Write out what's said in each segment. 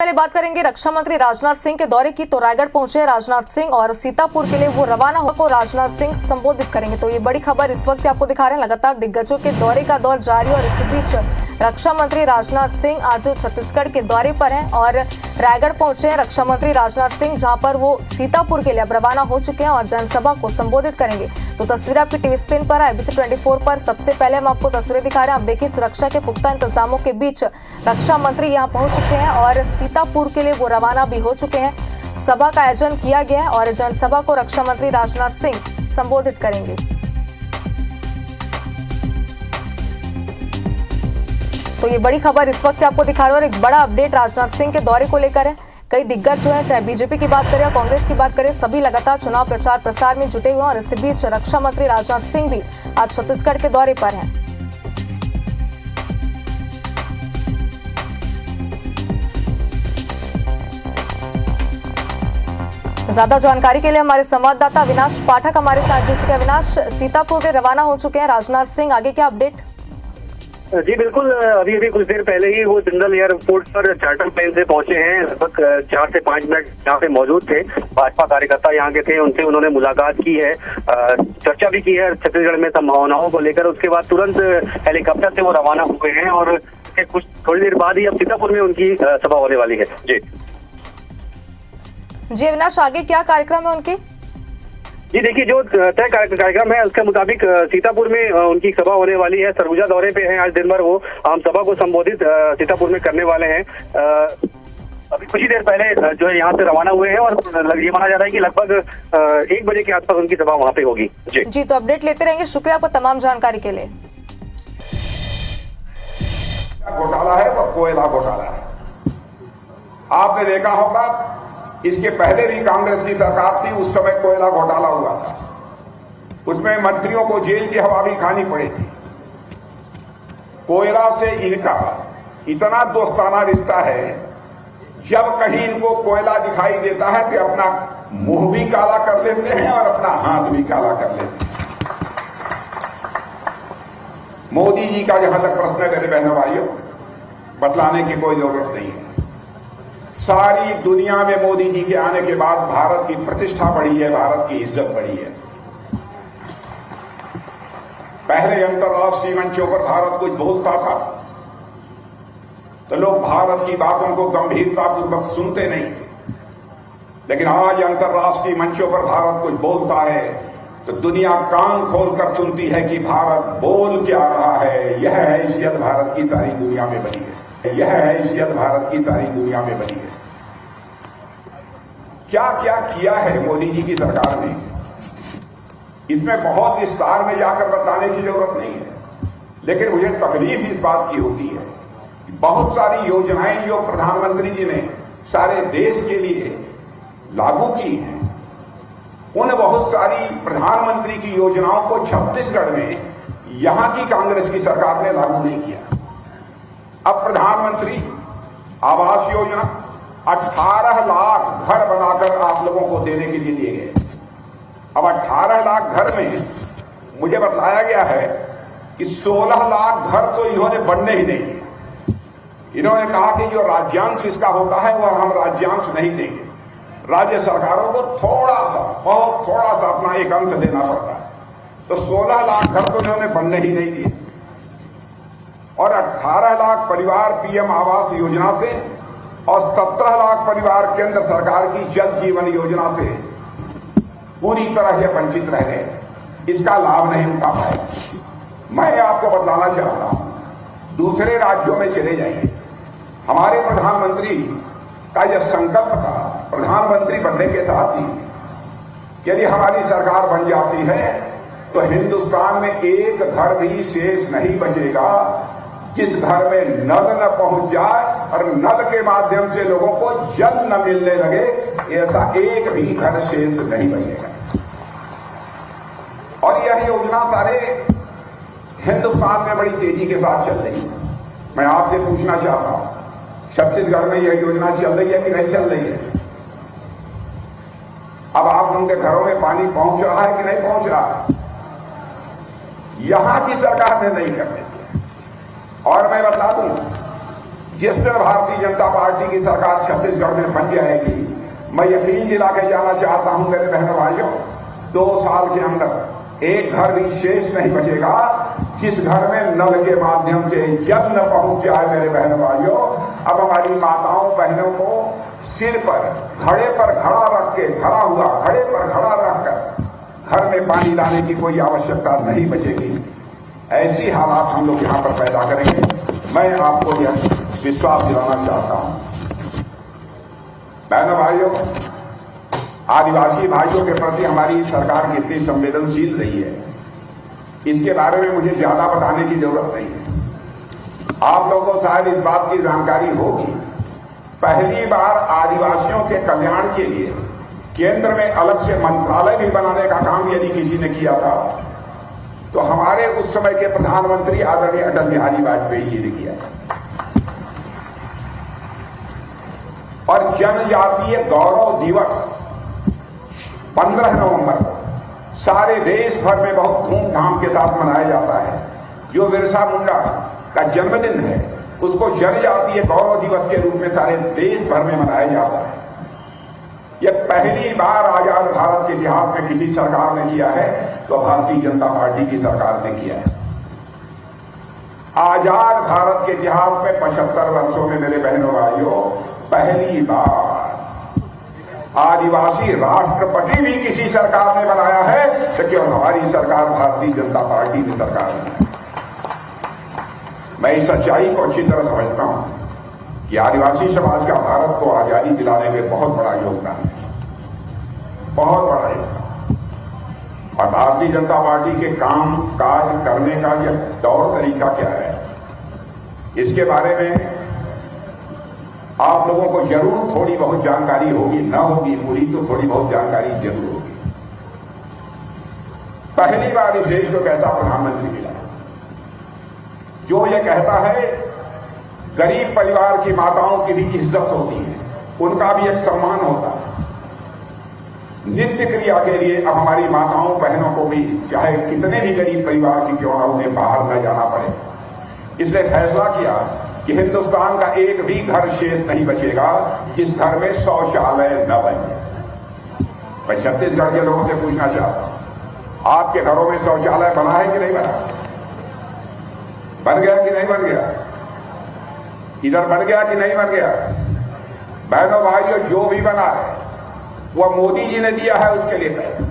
पहले बात करेंगे रक्षा मंत्री राजनाथ सिंह के दौरे की। तो रायगढ़ पहुंचे राजनाथ सिंह और सीतापुर के लिए वो रवाना हो को राजनाथ सिंह संबोधित करेंगे। तो ये बड़ी खबर इस वक्त आपको दिखा रहे हैं। लगातार दिग्गजों के दौरे का दौर जारी और इसी बीच रक्षा मंत्री राजनाथ सिंह आज छत्तीसगढ़ के दौरे पर हैं और रायगढ़ पहुंचे हैं रक्षा मंत्री राजनाथ सिंह, जहां पर वो सीतापुर के लिए अब रवाना हो चुके हैं और जनसभा को संबोधित करेंगे। तो तस्वीर आपकी टीवी स्क्रीन पर है, ABC 24 पर। सबसे पहले हम आपको तस्वीरें दिखा रहे हैं। आप देखिए, सुरक्षा के पुख्ता इंतजामों के बीच रक्षा मंत्री यहां पहुंच चुके हैं और सीतापुर के लिए वो रवाना भी हो चुके हैं। सभा का आयोजन किया गया है और जनसभा को रक्षा मंत्री राजनाथ सिंह संबोधित करेंगे। तो ये बड़ी खबर इस वक्त आपको दिखा रहे हैं और एक बड़ा अपडेट राजनाथ सिंह के दौरे को लेकर है। कई दिग्गज जो है, चाहे बीजेपी की बात करें या कांग्रेस की बात करें, सभी लगातार चुनाव प्रचार प्रसार में जुटे हुए हैं और इसी बीच रक्षा मंत्री राजनाथ सिंह भी आज छत्तीसगढ़ के दौरे पर हैं। ज्यादा जानकारी के लिए हमारे संवाददाता अविनाश पाठक हमारे साथ जुड़ चुके हैं। अविनाश, सीतापुर के रवाना हो चुके हैं राजनाथ सिंह, आगे क्या अपडेट? जी बिल्कुल, अभी कुछ देर पहले ही वो जिंदल एयरपोर्ट पर चार्टर प्लेन से पहुंचे हैं। लगभग 4 से 5 मिनट यहाँ पे मौजूद थे। भाजपा कार्यकर्ता यहाँ के थे, उनसे उन्होंने मुलाकात की है, चर्चा भी की है छत्तीसगढ़ में संभावनाओं को लेकर। उसके बाद तुरंत हेलीकॉप्टर से वो रवाना हुए हैं और कुछ थोड़ी देर बाद ही अब सीतापुर में उनकी सभा होने वाली है। जी अविनाश, आगे क्या कार्यक्रम है उनके? जी देखिए, जो तय कार्यक्रम है उसके मुताबिक सीतापुर में उनकी सभा होने वाली है। सरगुजा दौरे पे हैं, आज दिन भर वो आम सभा को संबोधित सीतापुर में करने वाले हैं। अभी कुछ ही देर पहले जो है यहाँ से रवाना हुए हैं और ये माना जा रहा है कि लगभग 1 बजे के आसपास उनकी सभा वहाँ पे होगी। जी तो अपडेट लेते रहेंगे। शुक्रिया आपको तमाम जानकारी के लिए। घोटाला है वो कोयला घोटाला है। आपने देखा होगा, इसके पहले भी कांग्रेस की सरकार थी, उस समय कोयला घोटाला हुआ था। उसमें मंत्रियों को जेल की हवा भी खानी पड़ी थी। कोयला से इनका इतना दोस्ताना रिश्ता है, जब कहीं इनको कोयला दिखाई देता है तो अपना मुंह भी काला कर लेते हैं और अपना हाथ भी काला कर लेते हैं। मोदी जी का जहां तक प्रश्न है, मेरे बहनों भाइयों, बतलाने की कोई जरूरत नहीं है। सारी दुनिया में मोदी जी के आने के बाद भारत की प्रतिष्ठा बढ़ी है, भारत की इज्जत बढ़ी है। पहले अंतर्राष्ट्रीय मंचों पर भारत कुछ बोलता था तो लोग भारत की बातों को गंभीरतापूर्वक सुनते नहीं थे, लेकिन आज अंतर्राष्ट्रीय मंचों पर भारत कुछ बोलता है तो दुनिया कान खोलकर सुनती है कि भारत बोल क्या रहा है। यह हैसियत भारत की सारी दुनिया में बनी है। यह हैसियत भारत की सारी दुनिया में बनी है। क्या क्या किया है मोदी जी की सरकार ने, इसमें बहुत विस्तार में जाकर बताने की जरूरत नहीं है, लेकिन मुझे तकलीफ इस बात की होती है कि बहुत सारी योजनाएं जो प्रधानमंत्री जी ने सारे देश के लिए लागू की हैं, उन बहुत सारी प्रधानमंत्री की योजनाओं को छत्तीसगढ़ में यहां की कांग्रेस की सरकार ने लागू नहीं किया। अब प्रधानमंत्री आवास योजना 18 लाख घर बनाकर आप लोगों को देने के लिए दिए गए। अब 18 लाख घर में मुझे बताया गया है कि 16 लाख घर तो इन्होंने बनने ही नहीं दिए। इन्होंने कहा कि जो राज्यांश इसका होता है वह हम राज्यांश नहीं देंगे, राज्य सरकारों को थोड़ा सा, बहुत थोड़ा सा अपना एक अंश देना पड़ता है। तो 16 लाख घर तो इन्होंने बनने ही नहीं दिए और 18 लाख परिवार पीएम आवास योजना से और 17 लाख परिवार केंद्र सरकार की जल जीवन योजना से पूरी तरह से वंचित रह गए, इसका लाभ नहीं उठा पाए। मैं आपको बतलाना चाहता हूं, दूसरे राज्यों में चले जाइए। हमारे प्रधानमंत्री का यह संकल्प था, प्रधानमंत्री बनने के साथ ही यदि हमारी सरकार बन जाती है तो हिंदुस्तान में एक घर भी शेष नहीं बचेगा जिस घर में नल न पहुंच जाए और नल के माध्यम से लोगों को जल न मिलने लगे, ऐसा एक भी घर शेष नहीं बचेगा। और यह योजना सारे हिंदुस्तान में बड़ी तेजी के साथ चल रही है। मैं आपसे पूछना चाहता हूं, छत्तीसगढ़ में यह योजना चल रही है कि नहीं चल रही है? अब आप लोगों के घरों में पानी पहुंच रहा है कि नहीं पहुंच रहा है? यहां की सरकार ने नहीं करने दिया। और मैं बता दूं, जिस दिन भारतीय जनता पार्टी की सरकार छत्तीसगढ़ में बन जाएगी, मैं यकीन दिला के जाना चाहता हूं मेरे बहनों भाइयों, 2 साल के अंदर एक घर भी शेष नहीं बचेगा जिस घर में नल के माध्यम से जल न पहुंच जाए। मेरे बहनों भाइयों, अब हमारी माताओं बहनों को सिर पर घड़े पर घड़ा रख के, खड़ा हुआ घड़े पर घड़ा रखकर घर में पानी लाने की कोई आवश्यकता नहीं बचेगी। ऐसी हालात हम लोग यहां पर पैदा करेंगे। मैं आपको यह विश्वास दिलाना चाहता हूं। बहनों भाइयों, आदिवासी भाइयों के प्रति हमारी सरकार कितनी संवेदनशील रही है, इसके बारे में मुझे ज्यादा बताने की जरूरत नहीं है। आप लोगों को शायद इस बात की जानकारी होगी, पहली बार आदिवासियों के कल्याण के लिए केंद्र में अलग से मंत्रालय भी बनाने का काम यदि किसी ने किया था तो हमारे उस समय के प्रधानमंत्री आदरणीय अटल बिहारी वाजपेयी जी ने किया। और जनजातीय गौरव दिवस 15 नवंबर को सारे देश भर में बहुत धूमधाम के साथ मनाया जाता है। जो बिरसा मुंडा का जन्मदिन है उसको जनजातीय गौरव दिवस के रूप में सारे देश भर में मनाया जाता है। यह पहली बार आजाद भारत के इतिहास में किसी सरकार ने किया है तो भारतीय जनता पार्टी की सरकार ने किया है। आजाद भारत के इतिहास में 75 वर्षों में मेरे बहनों भाइयों पहली बार आदिवासी राष्ट्रपति भी किसी सरकार ने बनाया है तो केवल हमारी सरकार भारतीय जनता पार्टी की सरकार ने। मैं इस सच्चाई को अच्छी तरह समझता हूं कि आदिवासी समाज का भारत को आजादी दिलाने में बहुत बड़ा योगदान है, बहुत बड़ा योगदान। और भारतीय जनता पार्टी के काम काज करने का यह तौर तरीका क्या है, इसके बारे में आप लोगों को जरूर थोड़ी बहुत जानकारी होगी, न होगी पूरी तो थोड़ी बहुत जानकारी जरूर होगी। पहली बार इस देश को कहता प्रधानमंत्री मिला जो यह कहता है गरीब परिवार की माताओं की भी इज्जत होती है, उनका भी एक सम्मान होता है। नित्य क्रिया के लिए अब हमारी माताओं बहनों को भी चाहे कितने भी गरीब परिवार की क्यों ना उन्हें बाहर न जाना पड़े। इसलिए फैसला किया कि हिंदुस्तान का एक भी घर शेष नहीं बचेगा जिस घर में शौचालय न बने। मैं छत्तीसगढ़ के लोगों से पूछना चाहता हूं, आपके घरों में शौचालय बना है कि नहीं बना? बन गया कि नहीं बन गया? इधर बन गया कि नहीं बन गया? बहनों भाइयों, जो भी बना है वह मोदी जी ने दिया है उसके लिए पैसा,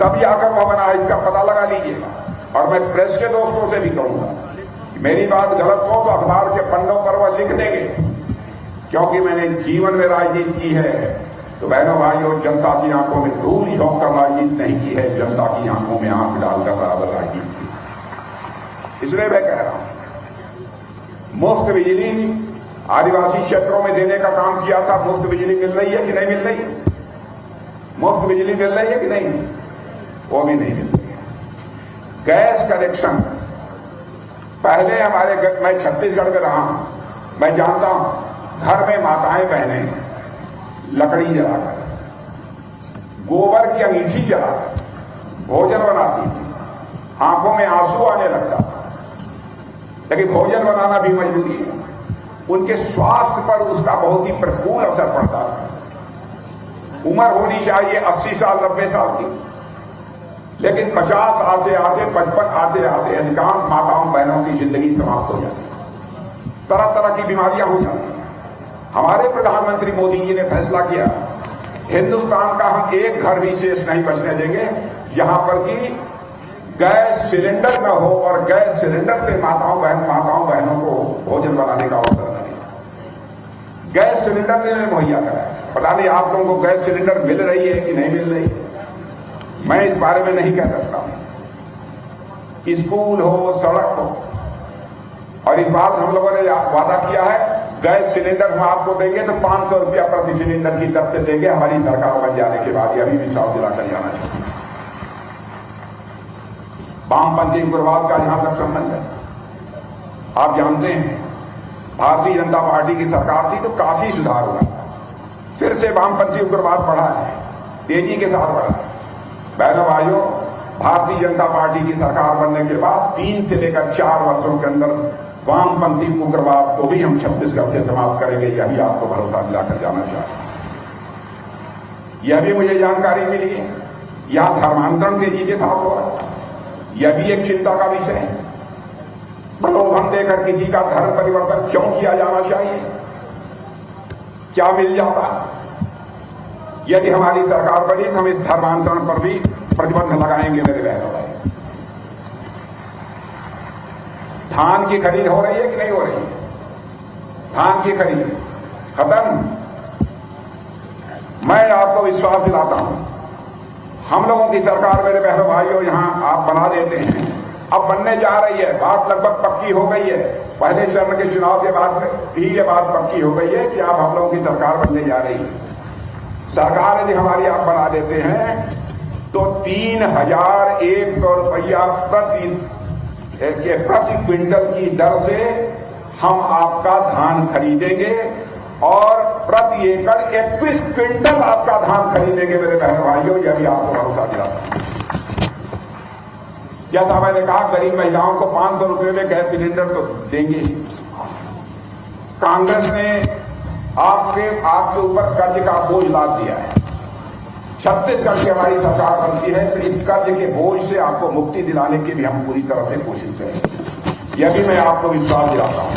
तब जाकर वह बना है, इसका पता लगा लीजिएगा। और मैं प्रेस के दोस्तों से भी कहूंगा, मेरी बात गलत हो तो अखबार के पन्नों पर वह लिख देंगे, क्योंकि मैंने जीवन में राजनीति की है। तो बहनों भाइयों, जनता की आंखों में धूल झोंक कर राजनीति नहीं की है, जनता की आंखों में आंख डालकर बराबर राजनीति की। इसलिए मैं कह रहा हूं, मुफ्त बिजली आदिवासी क्षेत्रों में देने का काम किया था। मुफ्त बिजली मिल रही है कि नहीं मिल रही? मुफ्त बिजली मिल रही है कि नहीं? वो भी नहीं मिल रही है। गैस कनेक्शन पहले हमारे, मैं छत्तीसगढ़ में रहा हूं, मैं जानता हूं घर में माताएं बहनें लकड़ी जलाकर, गोबर की अंगीठी जलाकर भोजन बनाती थी। आंखों में आंसू आने लगता था, लेकिन भोजन बनाना भी मजबूरी है। उनके स्वास्थ्य पर उसका बहुत ही प्रतिकूल असर पड़ता था। उम्र होनी चाहिए 80 साल 90 साल की, लेकिन 50 आते आते 55 आते आते अधिकांश माताओं बहनों की जिंदगी समाप्त हो जाती है, तरह तरह की बीमारियां हो जाती हैं। हमारे प्रधानमंत्री मोदी जी ने फैसला किया, हिंदुस्तान का हम एक घर भी शेष नहीं बचने देंगे जहां पर कि गैस सिलेंडर न हो और गैस सिलेंडर से माताओं बहनों को भोजन बनाने का अवसर न मिले। गैस सिलेंडर ने मुहैया कराया। पता नहीं आप लोगों को गैस सिलेंडर मिल रही है कि नहीं मिल रही, मैं इस बारे में नहीं कह सकता हूं। स्कूल हो, सड़क हो, और इस बात हम लोगों ने वादा किया है, गैस सिलेंडर हम आपको देंगे तो 500 रुपया प्रति सिलेंडर की दर से देंगे हमारी सरकार बन जाने के बाद। अभी भी साफ दिलाकर जाना चाहिए। वामपंथी उग्रवाद का जहां तक संबंध है, आप जानते हैं भारतीय जनता पार्टी की सरकार थी तो काफी सुधार हुआ, फिर से वामपंथी उग्रवाद बढ़ा है, तेजी के साथ बढ़ा है। बहनों भाइयों, भारतीय जनता पार्टी की सरकार बनने के बाद 3 से लेकर 4 वर्षों के अंदर वामपंथी उग्रवाद को भी हम छत्तीसगढ़ से समाप्त करेंगे, यह भी आपको भरोसा दिलाकर जाना चाहिए। यह भी मुझे जानकारी मिली है, यहां धर्मांतरण तेजी के साथ हो रहा है, यह भी एक चिंता का विषय है। प्रलोभन देकर किसी का धर्म परिवर्तन क्यों किया जाना चाहिए? क्या मिल जाता? यदि हमारी सरकार बनी तो हम इस धर्मांतरण पर भी प्रतिबंध लगाएंगे मेरे बहनों भाई। धान की खरीद हो रही है कि नहीं हो रही है? धान की खरीद खत्म। मैं आपको विश्वास दिलाता हूं, हम लोगों की सरकार मेरे बहनों भाइयों यहां आप बना देते हैं, अब बनने जा रही है, बात लगभग पक्की हो गई है। पहले चरण के चुनाव के बाद ही ये बात पक्की हो गई है कि अब हम लोगों की सरकार बनने जा रही है। सरकार यदि हमारी आप बना देते हैं तो 3,100 रुपया प्रति क्विंटल की दर से हम आपका धान खरीदेंगे और प्रति एकड़ 21 क्विंटल आपका धान खरीदेंगे मेरे बहनों भाइयों, यह भी आपको भरोसा दिलाता हूं। जैसा मैंने कहा, गरीब महिलाओं को 500 रुपये में गैस सिलेंडर तो देंगे। कांग्रेस ने आपके ऊपर कर्ज का बोझ लाद दिया है। छत्तीसगढ़ की हमारी सरकार बनती है तो इस कर्ज के बोझ से आपको मुक्ति दिलाने की भी हम पूरी तरह से कोशिश करेंगे, यह भी मैं आपको विश्वास दिलाता हूं।